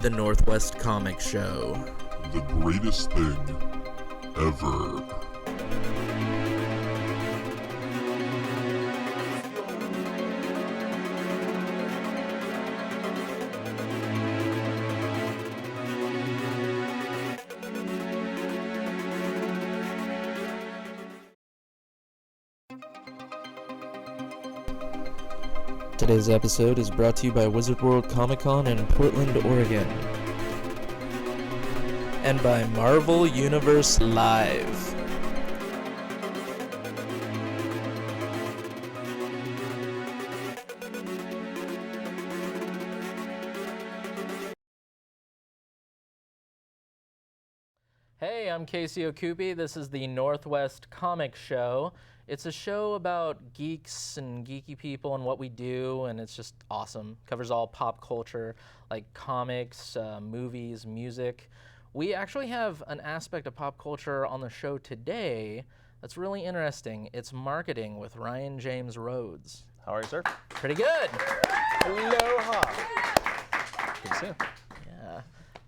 The Northwest Comic Show. The greatest thing ever. Today's episode is brought to you by Wizard World Comic Con in Portland, Oregon. And by Marvel Universe Live. Hey, I'm Casey Okupi. This is the Northwest Comic Show. It's a show about geeks and geeky people and what we do, and it's just awesome. Covers all pop culture, like comics, movies, music. We actually have an aspect of pop culture on the show today that's really interesting. It's marketing with Ryan James Rhoades. How are you, sir? Pretty good. Aloha. Good to see you. Yeah.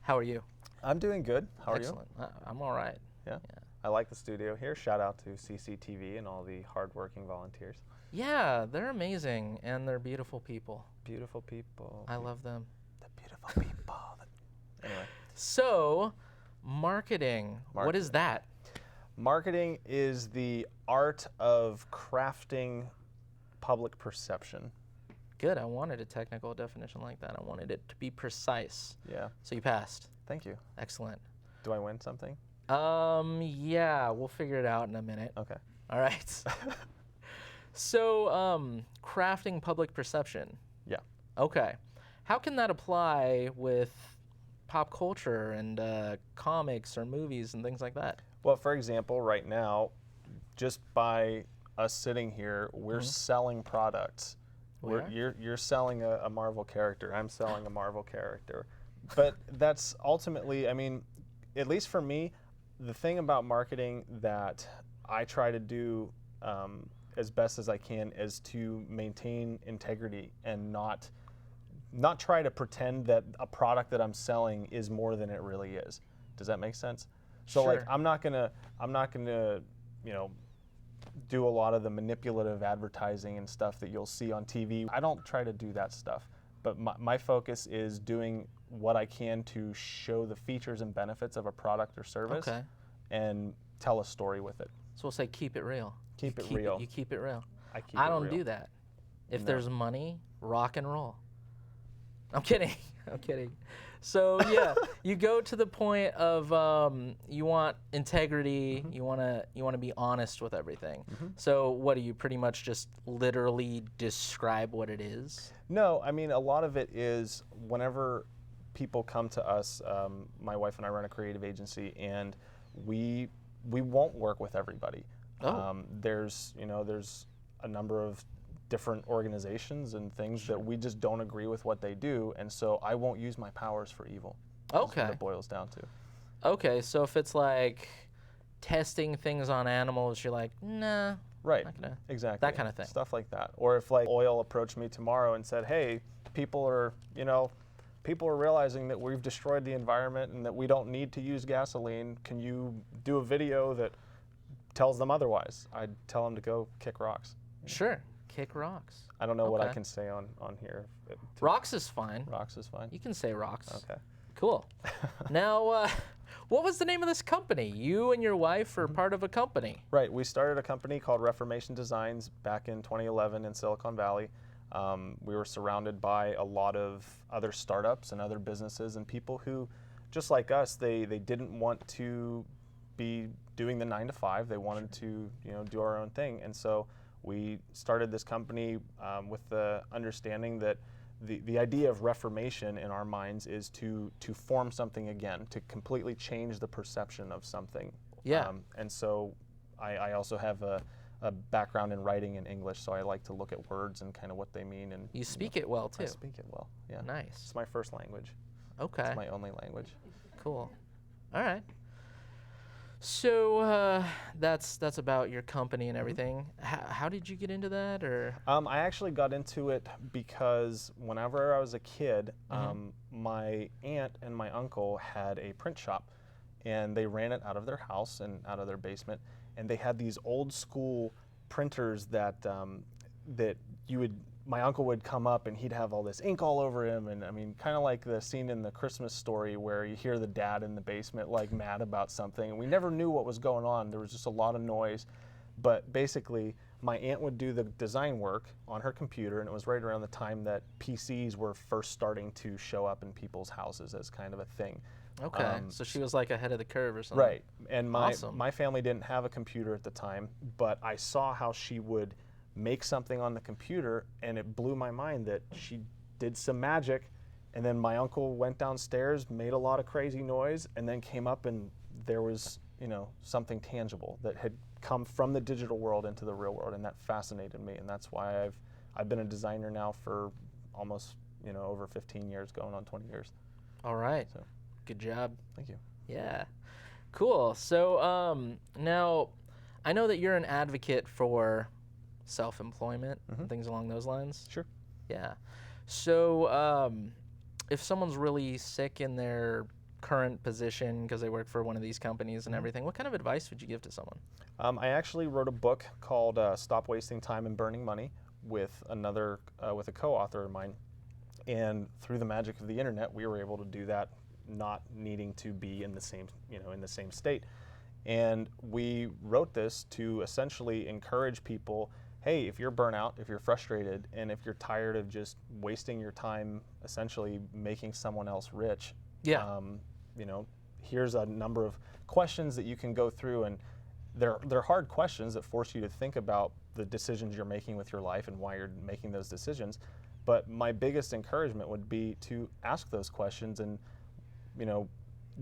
How are you? I'm doing good. How are Excellent. I'm all right. you? Yeah. I like the studio here. Shout out to CCTV and all the hardworking volunteers. Yeah, they're amazing, and they're beautiful people. Beautiful people. I love them. The beautiful people. Anyway. So, marketing. What is that? Marketing is the art of crafting public perception. Good. I wanted a technical definition like that. I wanted it to be precise. Yeah. So you passed. Thank you. Excellent. Do I win something? Yeah, we'll figure it out in a minute. Okay. All right. So, crafting public perception. Yeah. Okay. How can that apply with pop culture and comics or movies and things like that? Well, for example, right now, just by us sitting here, we're selling products. You're selling a Marvel character. I'm selling a Marvel character. But that's ultimately, I mean, at least for me, the thing about marketing that I try to do as best as I can is to maintain integrity and not try to pretend that a product that I'm selling is more than it really is. Does that make sense? So Sure. like I'm not gonna do a lot of the manipulative advertising and stuff that you'll see on TV. I don't try to do that stuff, but my focus is doing what I can to show the features and benefits of a product or service and tell a story with it. So we'll say keep it real. Keep it real. You keep it real. I don't do that. If No. there's money, rock and roll. I'm kidding. I'm kidding. So yeah, you go to the point of you want integrity. You wanna be honest with everything. So what do you pretty much just literally describe what it is? No, I mean a lot of it is whenever people come to us. My wife and I run a creative agency, and we won't work with everybody. There's a number of different organizations and things that we just don't agree with what they do, and so I won't use my powers for evil. That's what it boils down to. Okay, so if it's like testing things on animals, you're like, nah. Right. Not gonna, Exactly. That kind of thing. Stuff like that. Or if like oil approached me tomorrow and said, hey, people are realizing that we've destroyed the environment and that we don't need to use gasoline. Can you do a video that tells them otherwise? I'd tell them to go kick rocks. Sure. Kick rocks. I don't know what I can say on here. Rocks is fine. Rocks is fine. You can say rocks. Okay. Cool. Now, what was the name of this company? You and your wife are part of a company. Right. We started a company called Reformation Designs back in 2011 in Silicon Valley. We were surrounded by a lot of other startups and other businesses and people who, just like us, they didn't want to be doing the 9 to 5. They wanted to do our own thing, and so we started this company with the understanding that the idea of reformation in our minds is to form something again, to completely change the perception of something. Yeah. And so I also have a background in writing in English, so I like to look at words and kind of what they mean. And you speak it well too. I speak it well. Yeah. Nice. It's my first language. Okay. It's my only language. Cool. All right. So that's about your company and everything. How did you get into that, or? I actually got into it because whenever I was a kid, my aunt and my uncle had a print shop, and they ran it out of their house and out of their basement, and they had these old school printers that my uncle would come up and he'd have all this ink all over him, and I mean, kind of like the scene in The Christmas Story where you hear the dad in the basement like mad about something, and we never knew what was going on. There was just a lot of noise, but basically my aunt would do the design work on her computer, and it was right around the time that PCs were first starting to show up in people's houses as kind of a thing. Okay, so she was like ahead of the curve or something. Right, and Awesome. my family didn't have a computer at the time, but I saw how she would make something on the computer, and it blew my mind that she did some magic, and then my uncle went downstairs, made a lot of crazy noise, and then came up, and there was, you know, something tangible that had come from the digital world into the real world, and that fascinated me, and that's why I've been a designer now for almost, you know, over 15 years, going on 20 years. All right. So. Good job. Thank you. Yeah. Cool. So now I know that you're an advocate for self-employment and things along those lines. Sure. Yeah. So if someone's really sick in their current position because they work for one of these companies and everything, what kind of advice would you give to someone? I actually wrote a book called Stop Wasting Time and Burning Money with with a co-author of mine. And through the magic of the internet, we were able to do that, not needing to be in the same, in the same state. And we wrote this to essentially encourage people, hey, if you're burnt out, if you're frustrated, and if you're tired of just wasting your time essentially making someone else rich, here's a number of questions that you can go through, and they're hard questions that force you to think about the decisions you're making with your life and why you're making those decisions. But my biggest encouragement would be to ask those questions, and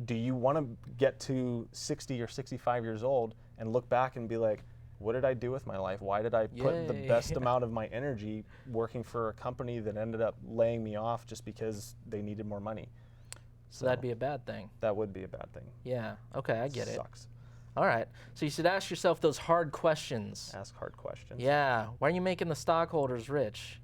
do you want to get to 60 or 65 years old and look back and be like, what did I do with my life? Why did I put the best amount of my energy working for a company that ended up laying me off just because they needed more money? So that'd be a bad thing. That would be a bad thing. Yeah. Okay, I get it. Sucks. All right. So you should ask yourself those hard questions. Ask hard questions. Yeah. Why are you making the stockholders rich?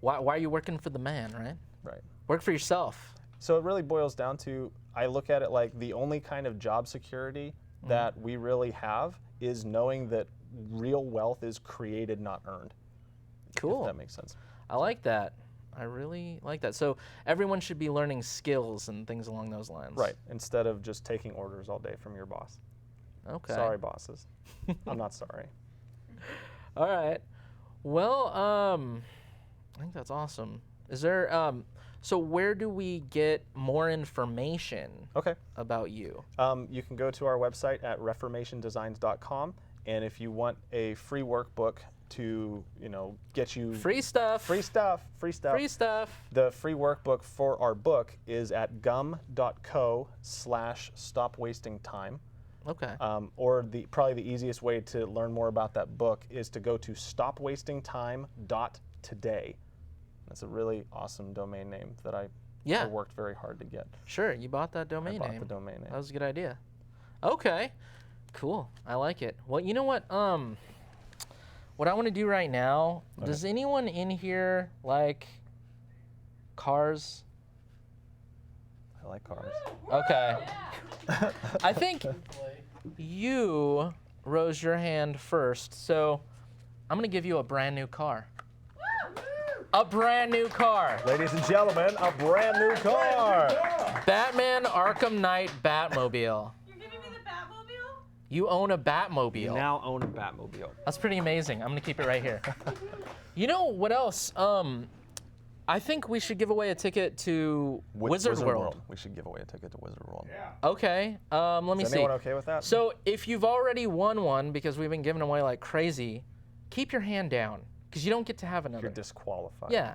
Why are you working for the man, right? Right. Work for yourself. So it really boils down to, I look at it like the only kind of job security that we really have is knowing that real wealth is created, not earned. Cool. If that makes sense. I like that. I really like that. So everyone should be learning skills and things along those lines. Right. Instead of just taking orders all day from your boss. Okay. Sorry, bosses. I'm not sorry. All right. Well, I think that's awesome. Is there, so where do we get more information about you? You can go to our website at reformationdesigns.com, and if you want a free workbook to, get you free stuff. The free workbook for our book is at gum.co/stopwastingtime. Okay. Or probably the easiest way to learn more about that book is to go to stopwastingtime.today. That's a really awesome domain name that I worked very hard to get. Sure, you bought that domain name. I bought the domain name. That was a good idea. Okay, cool. I like it. Well, you know what? What I want to do right now. Does anyone in here like cars? I like cars. Okay. I think you rose your hand first, so I'm gonna give you a brand new car. A brand new car. Ladies and gentlemen, a brand new car. Batman Arkham Knight Batmobile. You're giving me the Batmobile? You own a Batmobile. You now own a Batmobile. That's pretty amazing. I'm gonna keep it right here. You know what else? I think we should give away a ticket to Wizard World. We should give away a ticket to Wizard World. Yeah. Okay. Let me see. Is anyone okay with that? So if you've already won one, because we've been giving away like crazy, keep your hand down, because you don't get to have another. You're disqualified. Yeah.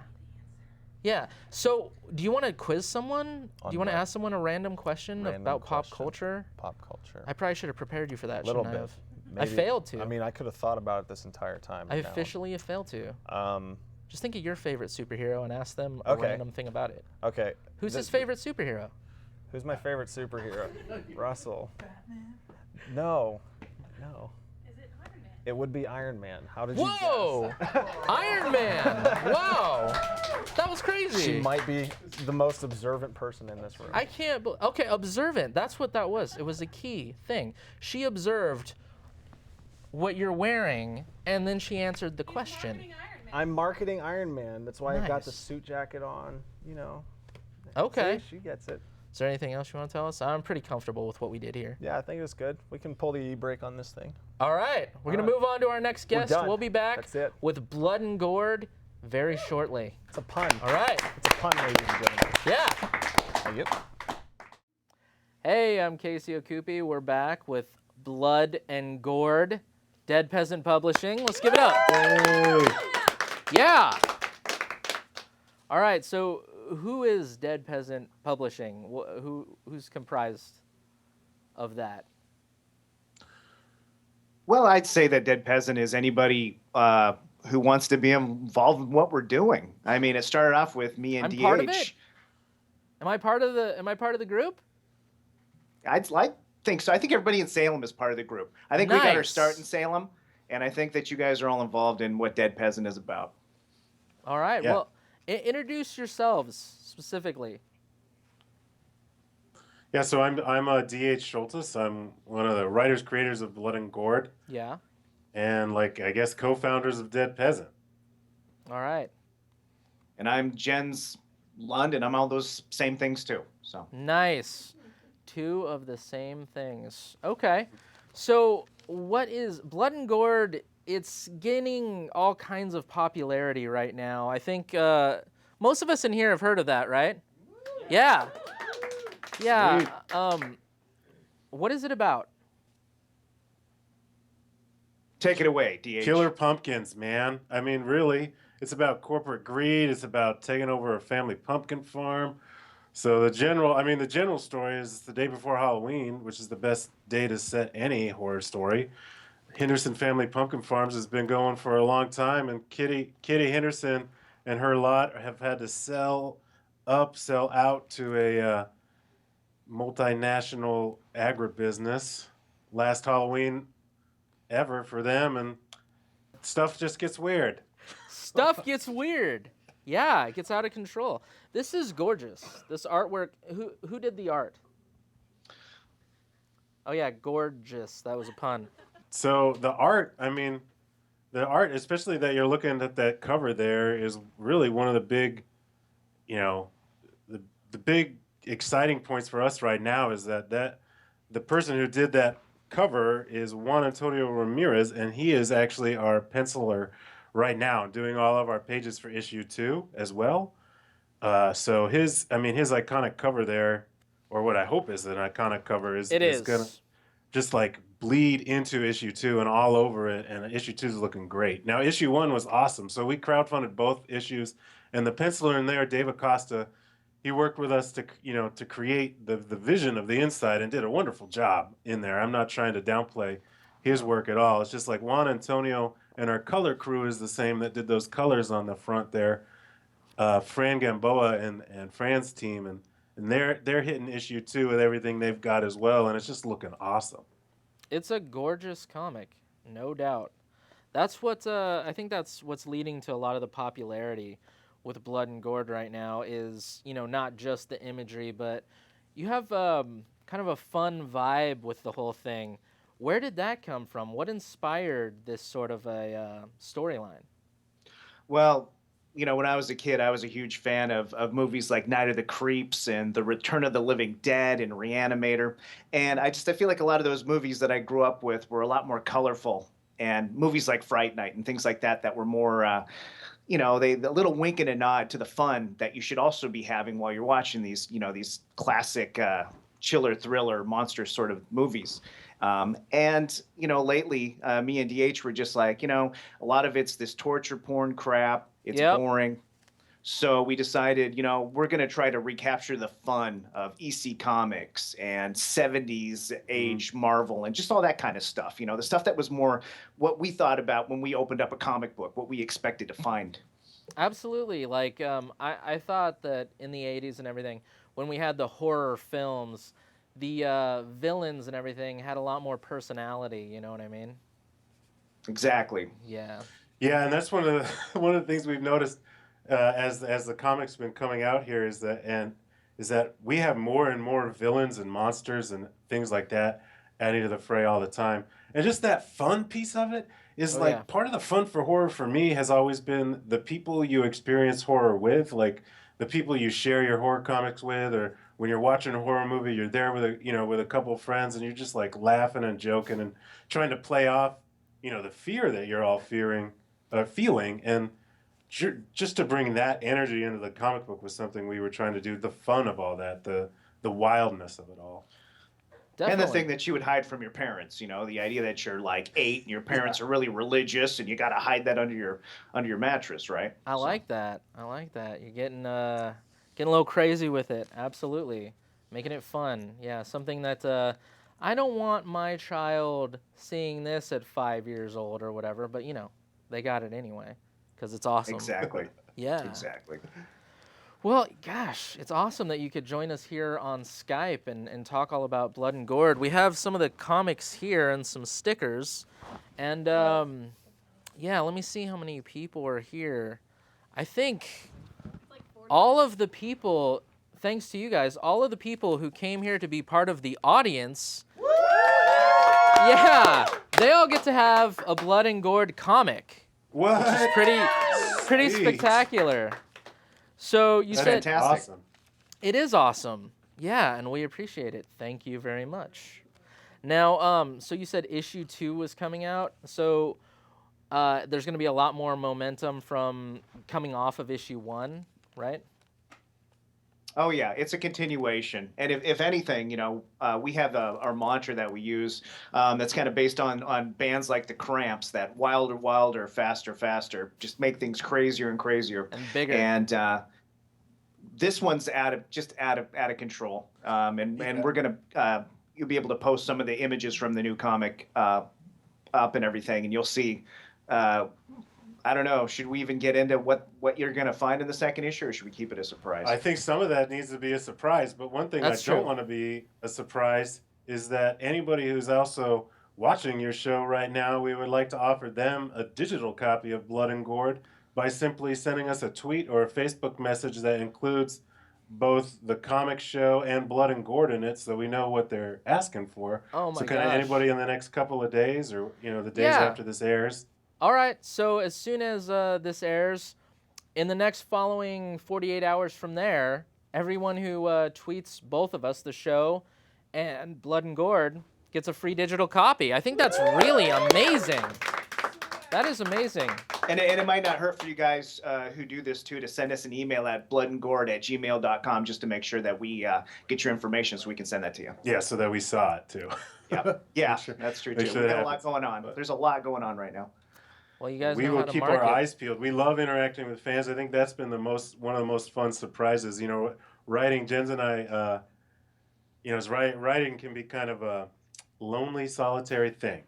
Yeah. So do you want to quiz someone? Do you want to ask someone a random question about pop culture? Pop culture. I probably should have prepared you for that. A little shouldn't I bit. have? Maybe. I failed to. I mean, I could have thought about it this entire time. I officially have failed to. Just think of your favorite superhero and ask them a random thing about it. Okay. Who's his favorite superhero? Who's my favorite superhero? Russell. No. No. Is it Iron Man? It would be Iron Man. How did you Whoa! guess? Iron Man! Wow! That was crazy. She might be the most observant person in this room. I can't believe. Okay, observant. That's what that was. It was a key thing. She observed what you're wearing, and then she answered the question. Marketing Iron Man. I'm marketing Iron Man. That's why I got the Nice. suit jacket on. You know. Okay. See, she gets it. Is there anything else you want to tell us? I'm pretty comfortable with what we did here. Yeah, I think it was good. We can pull the e-brake on this thing. All right, we're going to move on to our next guest. done. We'll be back That's it. with Blood and Gourd very shortly. It's a pun. All right. It's a pun, ladies and gentlemen. Yeah. Yep. Hey, I'm Casey Okupi. We're back with Blood and Gourd, Dead Peasant Publishing. Let's give it up. Yeah. All right, so who is Dead Peasant Publishing? Who's comprised of that? Well, I'd say that Dead Peasant is anybody who wants to be involved in what we're doing. I mean, it started off with me and I'm DH. part of it? Am I part of the group? I'd think so. I think everybody in Salem is part of the group. I think we got our Nice. start in Salem, and I think that you guys are all involved in what Dead Peasant is about. All right. Yeah. Well, introduce yourselves specifically. Yeah, so I'm DH Shultis. I'm one of the writers creators of Blood and Gourd, Yeah. and I guess co-founders of Dead Peasant. All right. And I'm Jenz Lund, and I'm all those same things too. So Nice. Two of the same things. Okay. So what is Blood and Gourd? It's gaining all kinds of popularity right now. I think most of us in here have heard of that, right? Yeah. Yeah. What is it about? take it away, DH. Killer pumpkins, man. I mean, really, it's about corporate greed. It's about taking over a family pumpkin farm. So the general story is the day before Halloween, which is the best day to set any horror story. Henderson Family Pumpkin Farms has been going for a long time, and Kitty Henderson and her lot have had to sell out to a multinational agribusiness last Halloween ever for them, and stuff just gets weird. Stuff gets weird. Yeah, it gets out of control. This is gorgeous. This artwork. Who did the art? Oh yeah, gorgeous. That was a pun. So the art, especially that you're looking at that cover there, is really one of the big, the big exciting points for us right now is that the person who did that cover is Juan Antonio Ramirez, and he is actually our penciler right now, doing all of our pages for issue 2 as well. So his iconic cover there, or what I hope is an iconic cover, is gonna just bleed into issue 2 and all over it, and issue 2 is looking great. Now issue 1 was awesome, so we crowdfunded both issues, and the penciler in there, Dave Acosta, he worked with us to create the vision of the inside and did a wonderful job in there. I'm not trying to downplay his work at all. It's just like Juan Antonio and our color crew is the same that did those colors on the front there. Fran Gamboa and Fran's team, and they're hitting issue 2 with everything they've got as well, and it's just looking awesome. It's a gorgeous comic, no doubt. That's what I think that's what's leading to a lot of the popularity with Blood and Gourd right now is, not just the imagery, but you have kind of a fun vibe with the whole thing. Where did that come from? What inspired this sort of a storyline? Well, when I was a kid, I was a huge fan of movies like Night of the Creeps and The Return of the Living Dead and Reanimator. And I feel like a lot of those movies that I grew up with were a lot more colorful. And movies like Fright Night and things like that were more, a little wink and a nod to the fun that you should also be having while you're watching these classic chiller, thriller, monster sort of movies. Lately, me and DH were just like, a lot of it's this torture porn crap. It's boring. So we decided, we're going to try to recapture the fun of EC Comics and 70s age Marvel and just all that kind of stuff. The stuff that was more what we thought about when we opened up a comic book, what we expected to find. Absolutely. I thought that in the 80s and everything, when we had the horror films, the villains and everything had a lot more personality. You know what I mean? Exactly. Yeah. Yeah, and that's one of the one of the things we've noticed as the comics been coming out here is that we have more and more villains and monsters and things like that adding to the fray all the time. And just that fun piece of it is Oh, like yeah. part of the fun for horror for me has always been the people you experience horror with, like the people you share your horror comics with, or when you're watching a horror movie, you're there with with a couple of friends and you're just like laughing and joking and trying to play off, the fear that you're all feeling, and just to bring that energy into the comic book was something we were trying to do. The fun of all that, the wildness of it all. Definitely. And the thing that you would hide from your parents, the idea that you're like 8 and your parents are really religious and you got to hide that under your mattress, right? I like that. I like that. You're getting a little crazy with it. Absolutely. Making it fun. Yeah, something that I don't want my child seeing this at 5 years old or whatever, but they got it anyway because it's awesome. Exactly. Yeah. Exactly. Well, gosh, it's awesome that you could join us here on Skype and talk all about Blood and Gourd. We have some of the comics here and some stickers. And, yeah, let me see how many people are here. I think all of the people, thanks to you guys, all of the people who came here to be part of the audience, yeah, they all get to have a Blood and Gourd comic. What? Which is pretty Sweet. spectacular. So you That's said fantastic. Awesome. it is awesome. Yeah, and we appreciate it. Thank you very much. Now, so you said issue 2 was coming out. So there's going to be a lot more momentum from coming off of issue 1, right? Oh yeah, it's a continuation, and if anything, we have our mantra that we use that's kind of based on bands like the Cramps, that wilder, wilder, faster, faster, just make things crazier and crazier And bigger. And this one's out of control, and we're gonna you'll be able to post some of the images from the new comic up and everything, and you'll see. I don't know. Should we even get into what you're going to find in the second issue, or should we keep it a surprise? I think some of that needs to be a surprise, but one thing That's I don't true. want to be a surprise is that anybody who's also watching your show right now, we would like to offer them a digital copy of Blood and Gourd by simply sending us a tweet or a Facebook message that includes both the comic show and Blood and Gourd in it, so we know what they're asking for. Oh my So kind of gosh. anybody in the next couple of days, or the days Yeah. after this airs. All right, so as soon as this airs, in the next following 48 hours from there, everyone who tweets both of us, the show and Blood and Gourd, gets a free digital copy. I think that's really amazing. That is amazing. And it might not hurt for you guys who do this too to send us an email at bloodandgourd@gmail.com just to make sure that we get your information so we can send that to you. Yeah, so that we saw it too. Yeah, sure- that's true make too. sure We've that got a lot happens. going on. There's a lot going on right now. Well, you guys We know will how to keep market. our eyes peeled. We love interacting with fans. I think that's been one of the most fun surprises. Writing, Jenz and I, writing can be kind of a lonely, solitary thing.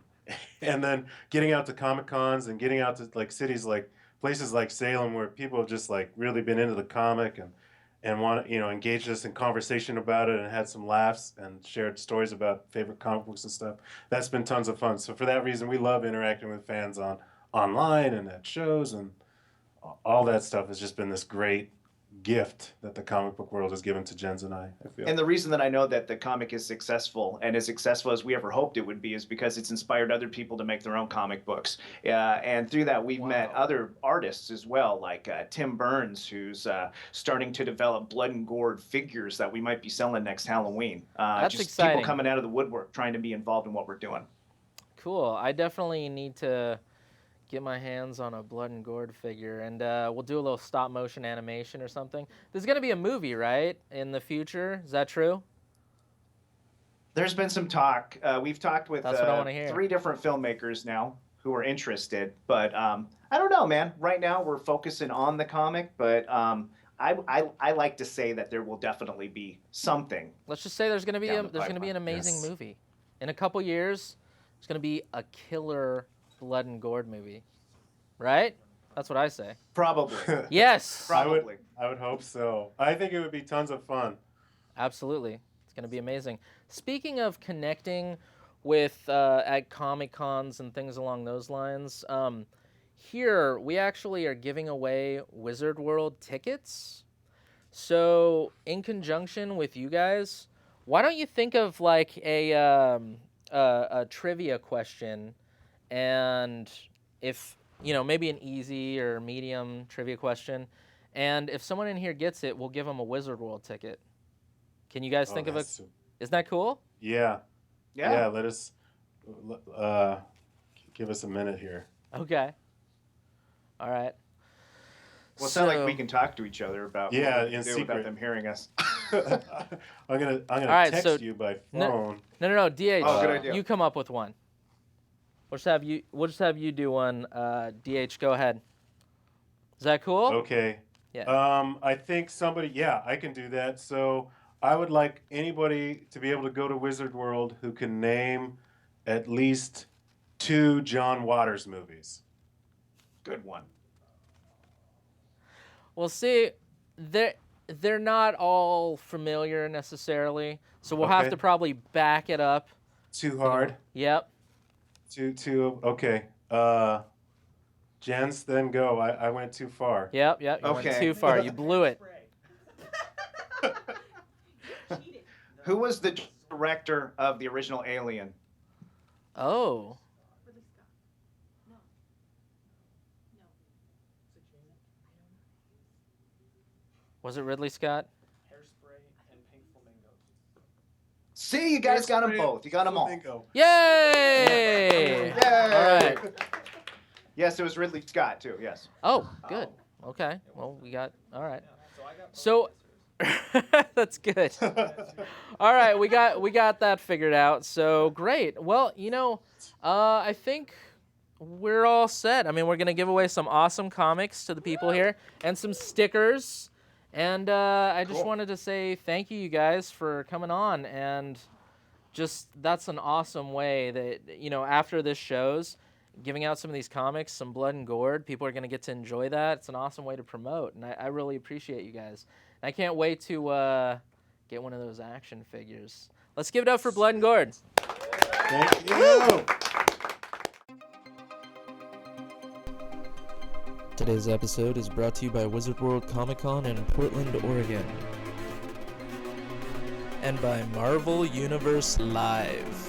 And then getting out to Comic Cons and getting out to like cities like places like Salem where people have just like really been into the comic and want to engaged us in conversation about it and had some laughs and shared stories about favorite comic books and stuff. That's been tons of fun. So for that reason, we love interacting with fans online and at shows, and all that stuff has just been this great gift that the comic book world has given to Jenz and I feel. And the reason that I know that the comic is successful and as successful as we ever hoped it would be is because it's inspired other people to make their own comic books. And through that, we've met other artists as well, like Tim Burns, who's starting to develop Blood and Gourd figures that we might be selling next Halloween. That's just exciting. People coming out of the woodwork trying to be involved in what we're doing. Cool. I definitely need to get my hands on a Blood and Gourd figure, and we'll do a little stop motion animation or something. There's going to be a movie, right, in the future? Is that true? There's been some talk. We've talked with That's what I wanna hear. 3 different filmmakers now who are interested, but I don't know, man. Right now we're focusing on the comic, but I like to say that there will definitely be something. Let's just say there's going to be Down the there's going to be an pipeline. amazing Yes. movie. In a couple years, there's going to be a killer Blood and Gourd movie. Right? That's what I say. Probably. Yes. Probably. I would hope so. I think it would be tons of fun. Absolutely. It's going to be amazing. Speaking of connecting with at Comic Cons and things along those lines, here we actually are giving away Wizard World tickets. So in conjunction with you guys, why don't you think of like a trivia question, and if maybe an easy or medium trivia question, and if someone in here gets it, we'll give them a Wizard World ticket. Can you guys think of it? Isn't that cool? Yeah. Yeah. Let us give us a minute here. Okay. All right. Well, it's not like we can talk to each other about what we can in do secret. without them hearing us. I'm gonna right, text so- you by No. phone. No, DH. Oh, good idea. You come up with one. We'll just have you do one. DH, go ahead. Is that cool? Okay. Yeah. I think somebody. Yeah, I can do that. So I would like anybody to be able to go to Wizard World who can name at least 2 John Waters movies. Good one. Well, see, they're not all familiar necessarily, so we'll have Okay. to probably back it up. Too hard. Yep. Too. Okay. Jenz, then go. I went too far. Yep. You went Okay. too far. You blew it. Who was the director of the original Alien? Oh. Was it Ridley Scott? Hairspray and Pink Flamingos. See, you guys got them both. You got them all. Flamingo. Yay! Yay! All right. Yes, it was Ridley Scott too. Yes. Oh, good. Okay. Well, we got. All right. So I got So that's good. All right, we got that figured out. So great. Well, I think we're all set. I mean, we're gonna give away some awesome comics to the people here and some stickers. And I just wanted to say thank you guys for coming on, and just that's an awesome way that after this shows, giving out some of these comics, some blood and gourd, people are gonna get to enjoy that. It's an awesome way to promote, and I really appreciate you guys. I can't wait to get one of those action figures. Let's give it up for Blood and Gourd. Thank you. Today's episode is brought to you by Wizard World Comic Con in Portland, Oregon. And by Marvel Universe Live.